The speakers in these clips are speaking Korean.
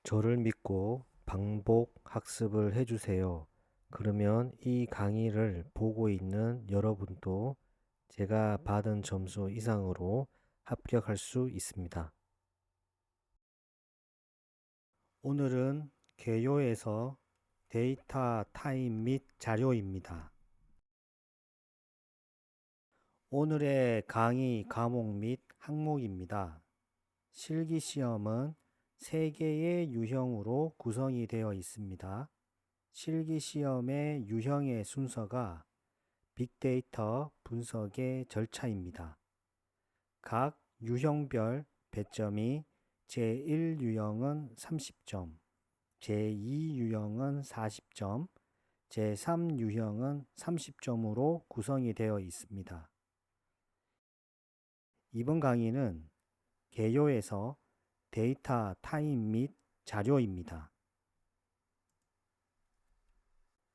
저를 믿고 반복 학습을 해주세요. 그러면 이 강의를 보고 있는 여러분도 제가 받은 점수 이상으로 합격할 수 있습니다. 오늘은 개요에서 데이터 타입 및 자료입니다. 오늘의 강의 과목 및 항목입니다. 실기시험은 3개의 유형으로 구성이 되어 있습니다. 실기시험의 유형의 순서가 빅데이터 분석의 절차입니다. 각 유형별 배점이 제1유형은 30점, 제2유형은 40점, 제3유형은 30점으로 구성이 되어 있습니다. 이번 강의는 개요에서 데이터 타입 및 자료입니다.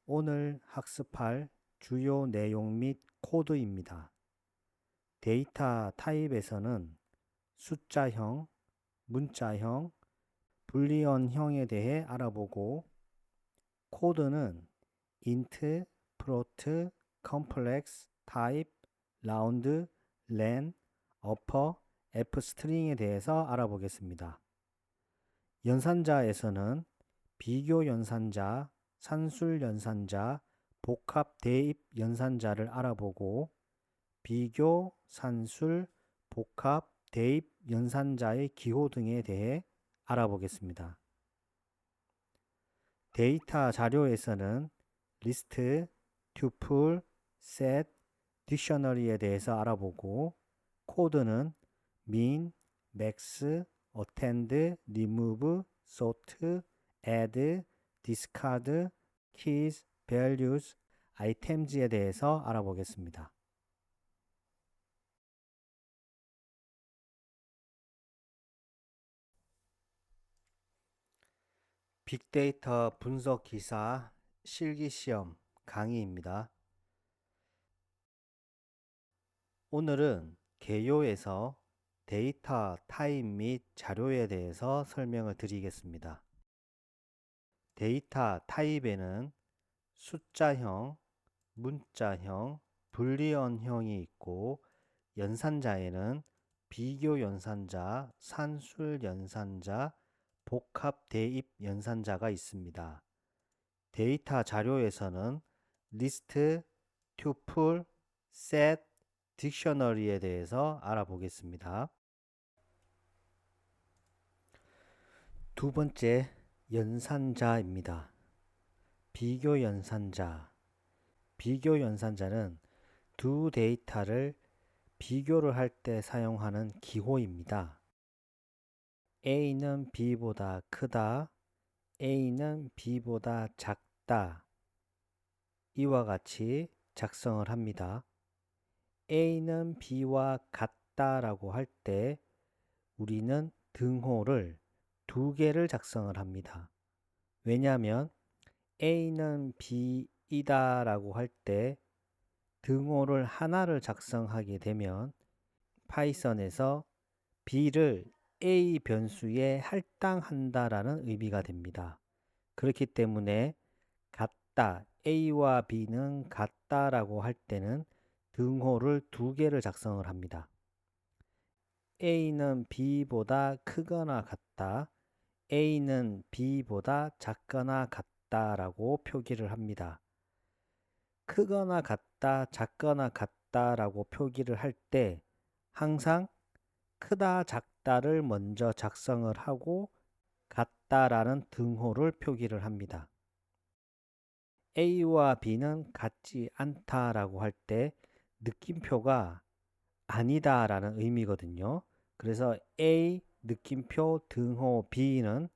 오늘 학습할 주요 내용 및 코드입니다. 데이터 타입에서는 숫자형, 문자형, 불리언형에 대해 알아보고 코드는 int, float, complex, type, round, len, upper, fstring에 대해서 알아보겠습니다. 연산자에서는 비교 연산자, 산술 연산자, 복합 대입 연산자를 알아보고 비교, 산술, 복합, 대입 연산자의 기호 등에 대해 알아보겠습니다. 데이터 자료에서는 리스트, 튜플, 셋, 딕셔너리에 대해서 알아보고 코드는 min, max, append, remove, sort, add, discard, keys, values, items에 대해서 알아보겠습니다. 빅데이터 분석 기사 실기시험 강의입니다. 오늘은 개요에서 데이터 타입 및 자료에 대해서 설명을 드리겠습니다. 데이터 타입에는 숫자형, 문자형, 불리언형이 있고 연산자에는 비교 연산자, 산술 연산자, 복합 대입 연산자가 있습니다. 데이터 자료에서는 리스트, 튜플, 셋, 딕셔너리에 대해서 알아보겠습니다. 두 번째, 연산자입니다. 비교 연산자. 비교 연산자는 두 데이터를 비교를 할 때 사용하는 기호입니다. A는 B보다 크다, A는 B보다 작다. 이와 같이 작성을 합니다. A는 B와 같다라고 할 때 우리는 등호를 두 개를 작성을 합니다. 왜냐하면 A는 B이다 라고 할 때 등호를 하나를 작성하게 되면 파이썬에서 B를 A 변수에 할당한다라는 의미가 됩니다. 그렇기 때문에 같다, A와 B는 같다라고 할 때는 등호를 두 개를 작성을 합니다. A는 B보다 크거나 같다, A는 B보다 작거나 같다라고 표기를 합니다. 크거나 같다, 작거나 같다라고 표기를 할 때 항상 크다, 작다를 먼저 작성을 하고 같다라는 등호를 표기를 합니다. A와 B는 같지 않다라고 할 때 느낌표가 아니다라는 의미거든요. 그래서 A 느낌표 등호 B는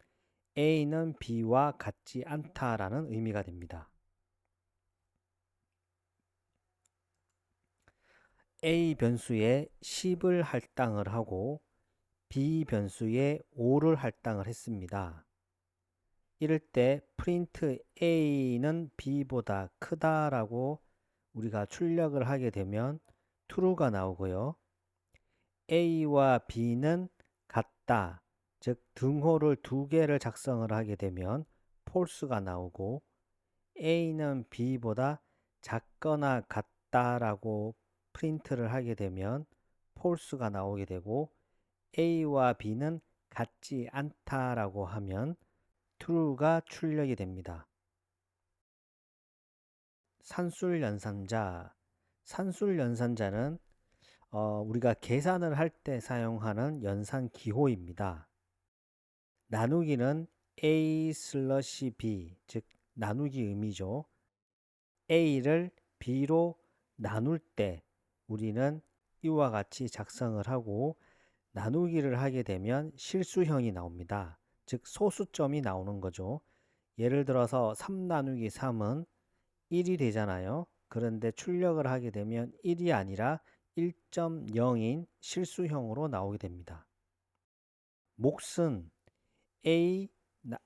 A는 B와 같지 않다라는 의미가 됩니다. A 변수에 10을 할당을 하고 B 변수에 5를 할당을 했습니다. 이럴 때 print A는 B보다 크다라고 우리가 출력을 하게 되면 true가 나오고요. A와 B는 같다. 즉 등호를 두 개를 작성을 하게 되면 false가 나오고 A는 B보다 작거나 같다라고 프린트를 하게 되면 false가 나오게 되고 A와 B는 같지 않다라고 하면 true가 출력이 됩니다. 산술연산자. 산술연산자는 우리가 계산을 할 때 사용하는 연산기호입니다. 나누기는 A 슬러시 B, 즉 나누기 의미죠. A를 B로 나눌 때 우리는 이와 같이 작성을 하고 나누기를 하게 되면 실수형이 나옵니다. 즉 소수점이 나오는 거죠. 예를 들어서 3 나누기 3은 1이 되잖아요. 그런데 출력을 하게 되면 1이 아니라 1.0인 실수형으로 나오게 됩니다. 몫은 A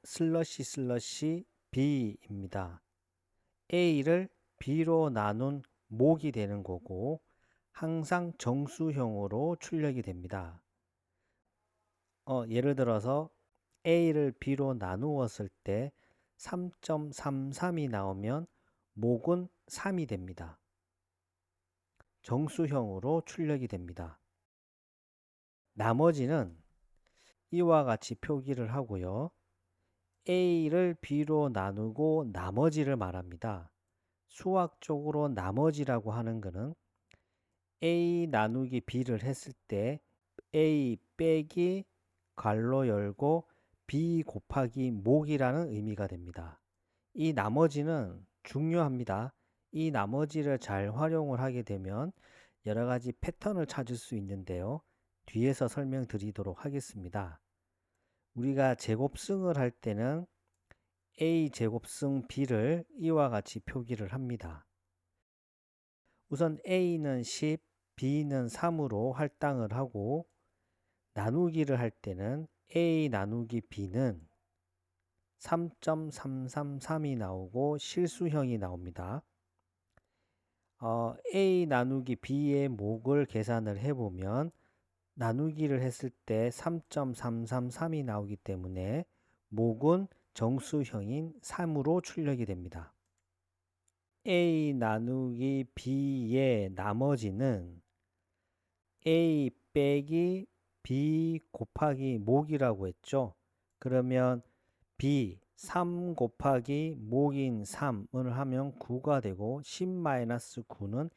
슬러시 슬러시 B입니다. A를 B로 나눈 몫이 되는 거고 항상 정수형으로 출력이 됩니다. 예를 들어서 A를 B로 나누었을 때 3.33이 나오면 몫은 3이 됩니다. 정수형으로 출력이 됩니다. 나머지는 이와 같이 표기를 하고요. A를 B로 나누고 나머지를 말합니다. 수학적으로 나머지라고 하는 것은 A 나누기 B를 했을 때 A 빼기 괄호 열고 B 곱하기 몫이라는 의미가 됩니다. 이 나머지는 중요합니다. 이 나머지를 잘 활용을 하게 되면 여러 가지 패턴을 찾을 수 있는데요. 뒤에서 설명드리도록 하겠습니다. 우리가 제곱승을 할 때는 A 제곱승 B를 이와 같이 표기를 합니다. 우선 A는 10, B는 3으로 할당을 하고 나누기를 할 때는 A 나누기 B는 3.333이 나오고 실수형이 나옵니다. A 나누기 B의 몫을 계산을 해보면 나누기를 했을 때 3.333이 나오기 때문에 몫은 정수형인 3으로 출력이 됩니다. A 나누기 B의 나머지는 A 빼기 B 곱하기 몫이라고 했죠. 그러면 B 3 곱하기 몫인 3을 하면 9가 되고 10-9는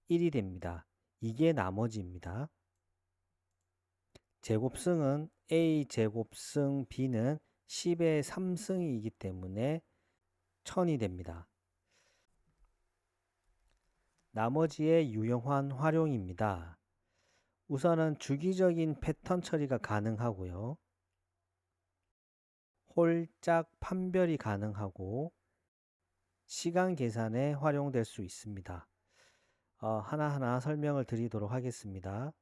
1이 됩니다. 이게 나머지입니다. 제곱승은 A 제곱승 B는 10의 3승이기 때문에 1000이 됩니다. 나머지의 유용한 활용입니다. 우선은 주기적인 패턴 처리가 가능하고요. 홀짝 판별이 가능하고 시간 계산에 활용될 수 있습니다. 하나하나 설명을 드리도록 하겠습니다.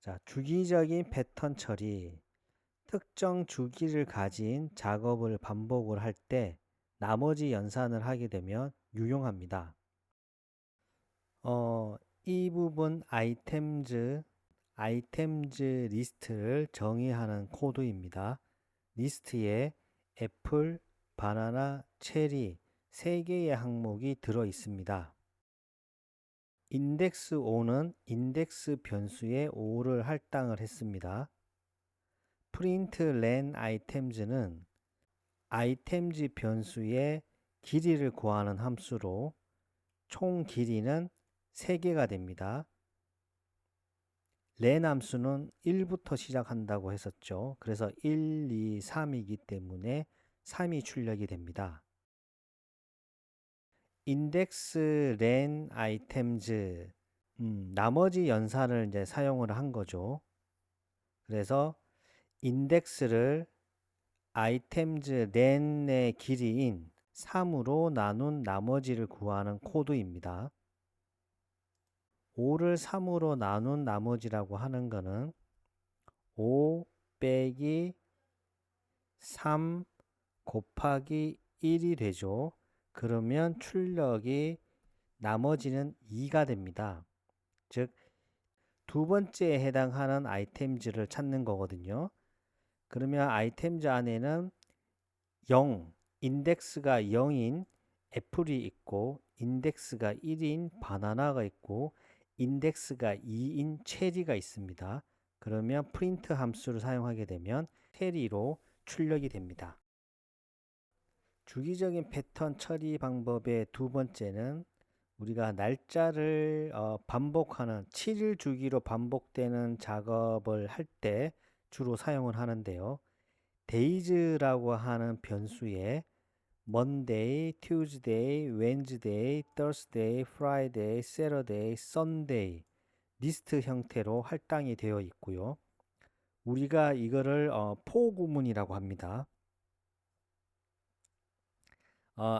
자, 주기적인 패턴 처리. 특정 주기를 가진 작업을 반복을 할 때 나머지 연산을 하게 되면 유용합니다. 이 부분 아이템즈 리스트를 정의하는 코드입니다. 리스트에 애플, 바나나, 체리 3개의 항목이 들어 있습니다. 인덱스 5는 인덱스 변수에 5를 할당을 했습니다. 프린트 len 아이템즈는 아이템즈 변수의 길이를 구하는 함수로 총 길이는 3개가 됩니다. len 함수는 1부터 시작한다고 했었죠. 그래서 1, 2, 3이기 때문에 3이 출력이 됩니다. 인덱스 len 아이템즈 나머지 연산을 이제 사용을 한 거죠. 그래서 인덱스를 아이템즈 len의 길이인 3으로 나눈 나머지를 구하는 코드입니다. 5를 3으로 나눈 나머지라고 하는 것은 5 빼기 3 곱하기 1이 되죠. 그러면 출력이 나머지는 2가 됩니다. 즉 두 번째에 해당하는 아이템즈를 찾는 거거든요. 그러면 아이템즈 안에는 0, 인덱스가 0인 애플이 있고 인덱스가 1인 바나나가 있고 인덱스가 2인 체리가 있습니다. 그러면 프린트 함수를 사용하게 되면 체리로 출력이 됩니다. 주기적인 패턴 처리 방법의 두 번째는 우리가 날짜를 반복하는 7일 주기로 반복되는 작업을 할 때 주로 사용을 하는데요. days라고 하는 변수에 Monday, Tuesday, Wednesday, Thursday, Friday, Saturday, Sunday 리스트 형태로 할당이 되어 있고요. 우리가 이거를 포구문이라고 합니다.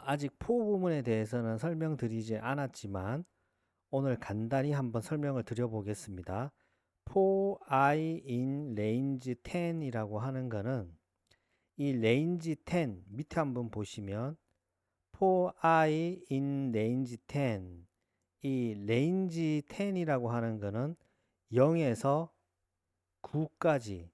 아직 포구문에 대해서는 설명드리지 않았지만 오늘 간단히 한번 설명을 드려보겠습니다. for i in range 10이라고 하는 거는 이 range 10 밑에 한번 보시면 for i in range 10 이 range 10이라고 하는 거는 0에서 9까지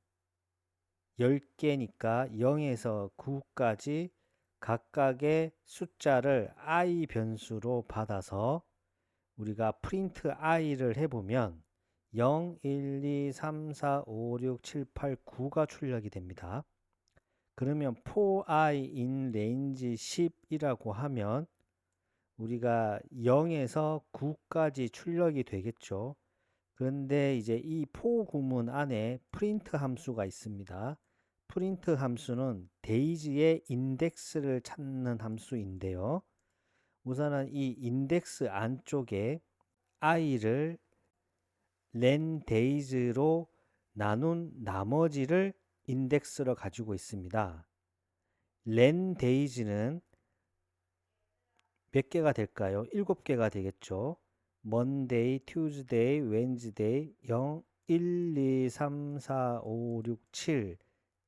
10개니까 0에서 9까지 각각의 숫자를 i 변수로 받아서 우리가 print i를 해보면 0, 1, 2, 3, 4, 5, 6, 7, 8, 9가 출력이 됩니다. 그러면 for i in range 10이라고 하면 우리가 0에서 9까지 출력이 되겠죠. 그런데 이제 이 for 구문 안에 print 함수가 있습니다. 프린트 함수는 데이지의 인덱스를 찾는 함수인데요. 우선은 이 인덱스 안쪽에 i를 len days로 나눈 나머지를 인덱스로 가지고 있습니다. len days는 몇 개가 될까요? 7개가 되겠죠. Monday, Tuesday, Wednesday 0, 1, 2, 3, 4, 5, 6, 7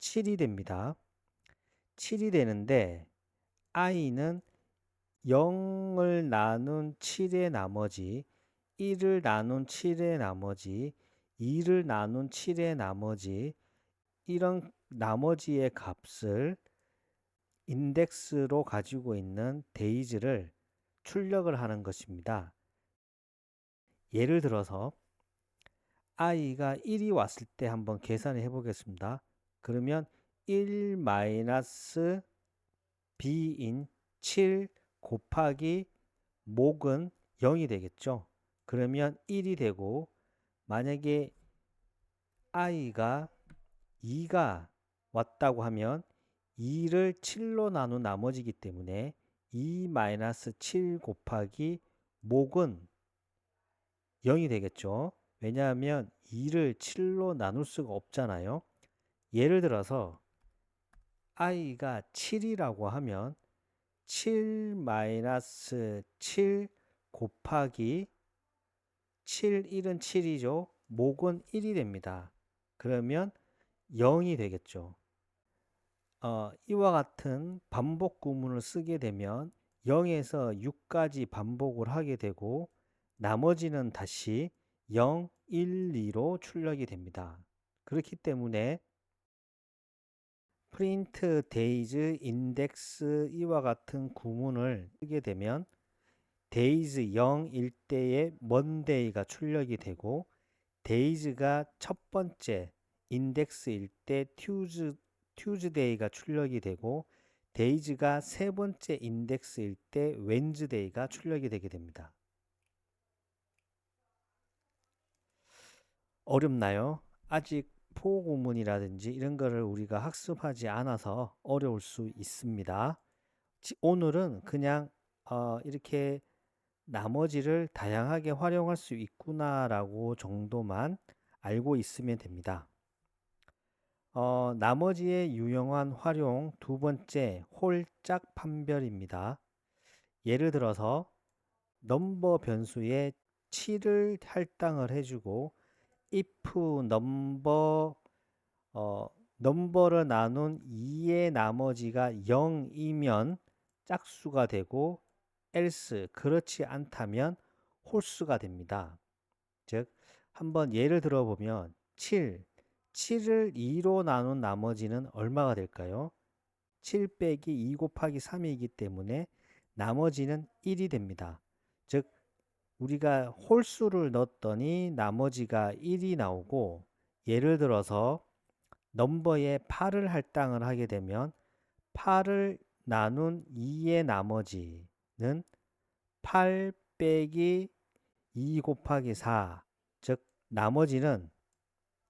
7이 됩니다. 7이 되는데 i는 0을 나눈 7의 나머지 1을 나눈 7의 나머지 2를 나눈 7의 나머지 이런 나머지의 값을 인덱스로 가지고 있는 데이즈를 출력을 하는 것입니다. 예를 들어서 i가 1이 왔을 때 한번 계산을 해 보겠습니다. 그러면 1-b인 7 곱하기 목은 0이 되겠죠. 그러면 1이 되고 만약에 i가 2가 왔다고 하면 2를 7로 나눈 나머지이기 때문에 2-7 곱하기 목은 0이 되겠죠. 왜냐하면 2를 7로 나눌 수가 없잖아요. 예를 들어서 i가 7이라고 하면 7-7 곱하기 7, 1은 7이죠. 목은 1이 됩니다. 그러면 0이 되겠죠. 이와 같은 반복 구문을 쓰게 되면 0에서 6까지 반복을 하게 되고 나머지는 다시 0, 1, 2로 출력이 됩니다. 그렇기 때문에 print days index 이와 같은 구문을 쓰게 되면 days 0일 때에 monday가 출력이 되고 days가 첫 번째 인덱스일 때 Tuesday가 출력이 되고 days가 세 번째 인덱스일 때 Wednesday가 출력이 되게 됩니다. 어렵나요? 아직 포구문이라든지 이런 거를 우리가 학습하지 않아서 어려울 수 있습니다. 오늘은 그냥 이렇게 나머지를 다양하게 활용할 수 있구나라고 정도만 알고 있으면 됩니다. 나머지의 유용한 활용 두 번째 홀짝 판별입니다. 예를 들어서 넘버 변수에 7을 할당을 해주고 if 넘버를 나눈 2의 나머지가 0이면 짝수가 되고 else 그렇지 않다면 홀수가 됩니다. 즉 한번 예를 들어보면 7을 2로 나눈 나머지는 얼마가 될까요? 7 빼기 2 곱하기 3이기 때문에 나머지는 1이 됩니다. 즉 우리가 홀수를 넣었더니 나머지가 1이 나오고, 예를 들어서 넘버에 8을 할당을 하게 되면 8을 나눈 2의 나머지는 8 빼기 2 곱하기 4, 즉 나머지는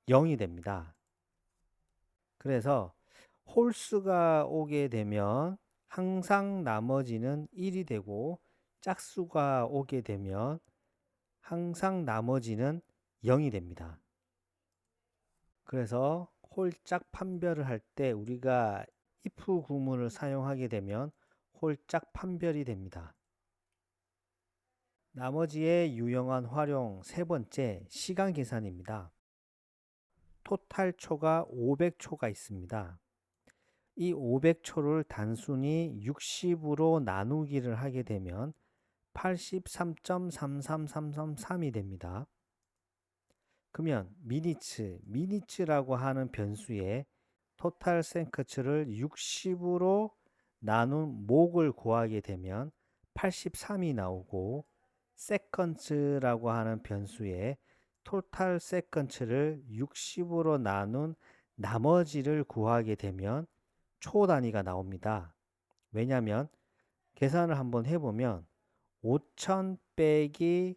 0이 됩니다. 그래서 홀수가 오게 되면 항상 나머지는 1이 되고, 짝수가 오게 되면 항상 나머지는 0이 됩니다. 그래서 홀짝 판별을 할 때 우리가 if 구문을 사용하게 되면 홀짝 판별이 됩니다. 나머지의 유용한 활용 세 번째, 시간 계산입니다. 토탈 초가 500초가 있습니다. 이 500초를 단순히 60으로 나누기를 하게 되면 83.33333이 됩니다. 그러면 미니츠라고 하는 변수에 토탈 생크츠를 60으로 나눈 목을 구하게 되면 83이 나오고, 세컨츠라고 하는 변수에 토탈 세컨츠를 60으로 나눈 나머지를 구하게 되면 초 단위가 나옵니다. 왜냐하면 계산을 한번 해보면 5000 빼기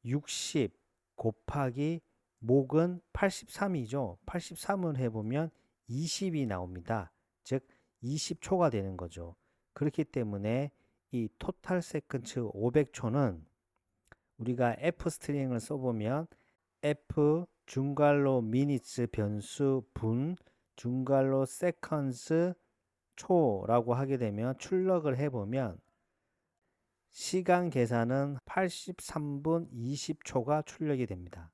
60 곱하기 목은 83이죠. 83을 해보면 20이 나옵니다. 즉 20초가 되는 거죠. 그렇기 때문에 이 토탈 세컨츠 500초는 우리가 F 스트링을 써보면 F 중괄호 미니츠 변수 분 중괄호 세컨스 초라고 하게 되면 출력을 해보면 시간 계산은 83분 20초가 출력이 됩니다.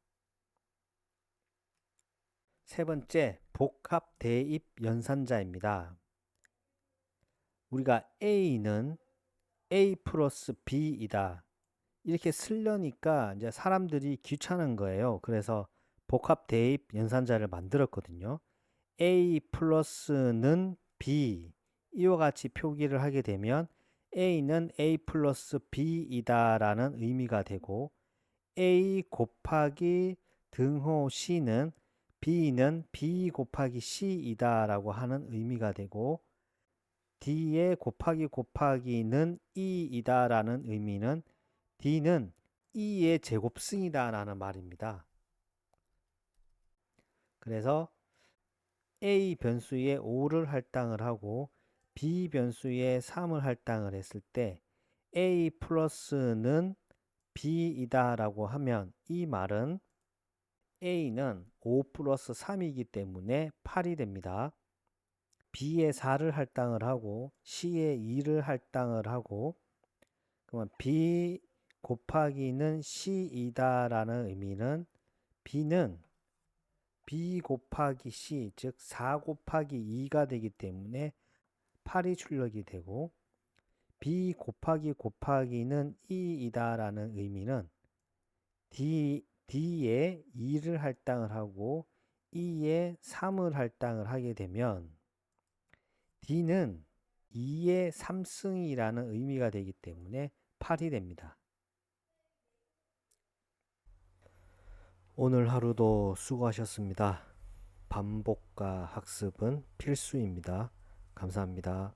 세 번째, 복합 대입 연산자입니다. 우리가 A는 A 플러스 B이다, 이렇게 쓰려니까 이제 사람들이 귀찮은 거예요. 그래서 복합 대입 연산자를 만들었거든요. A 플러스는 B, 이와 같이 표기를 하게 되면 A는 A 플러스 B이다 라는 의미가 되고, A 곱하기 등호 C는 B는 B 곱하기 C이다 라고 하는 의미가 되고, D의 곱하기 곱하기는 E이다 라는 의미는 D는 E의 제곱승이다 라는 말입니다. 그래서 A 변수에 5를 할당을 하고 B 변수에 3을 할당을 했을 때 A 플러스는 B이다 라고 하면 이 말은 A는 5 플러스 3이기 때문에 8이 됩니다. B에 4를 할당을 하고 C에 2를 할당을 하고, 그러면 B 곱하기는 C이다 라는 의미는 B는 B 곱하기 C, 즉 4 곱하기 2가 되기 때문에 8이 출력이 되고, B 곱하기 곱하기는 2이다 라는 의미는 D에 2를 할당을 하고 E에 3을 할당을 하게 되면 D는 2의 3승이라는 의미가 되기 때문에 8이 됩니다. 오늘 하루도 수고하셨습니다. 반복과 학습은 필수입니다. 감사합니다.